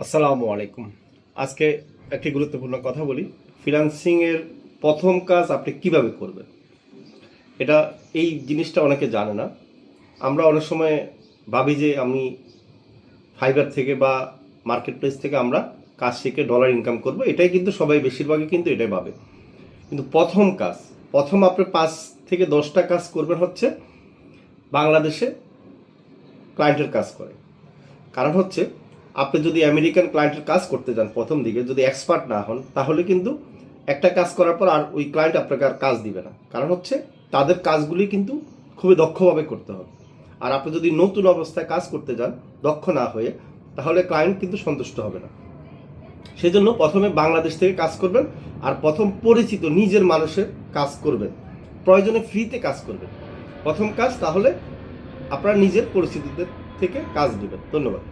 আসসালামু আলাইকুম। আজকে একটি গুরুত্বপূর্ণ কথা বলি। ফ্রিল্যান্সিংয়ের প্রথম কাজ আপনি কিভাবে করবেন, এটা এই জিনিসটা অনেকে জানে না। আমরা অনেক সময় ভাবি যে আমি ফাইবার থেকে বা মার্কেট প্লেস থেকে আমরা কাজ শিখে ডলার ইনকাম করব, এটাই কিন্তু সবাই বেশিরভাগই কিন্তু এটাই ভাবে। কিন্তু প্রথম আপনি 5 থেকে 10টা কাজ করবেন হচ্ছে বাংলাদেশে ক্লায়েন্টের কাজ করে। কারণ হচ্ছে আপনি যদি আমেরিকান ক্লায়েন্টের কাজ করতে যান প্রথম দিকে, যদি এক্সপার্ট না হন, তাহলে কিন্তু একটা কাজ করার পর আর ওই ক্লায়েন্ট আপনাকে আর কাজ দিবে না। কারণ হচ্ছে তাদের কাজগুলি কিন্তু খুবই দক্ষভাবে করতে হবে। আর আপনি যদি নতুন অবস্থায় কাজ করতে যান দক্ষ না হয়ে, তাহলে ক্লায়েন্ট কিন্তু সন্তুষ্ট হবে না। সেজন্য প্রথমে বাংলাদেশ থেকে কাজ করবেন, আর প্রথম পরিচিত নিজের মানুষের কাজ করবেন, প্রয়োজনে ফ্রিতে কাজ করবেন প্রথম কাজ। তাহলে আপনারা নিজের পরিচিতদের থেকে কাজ নেবেন। ধন্যবাদ।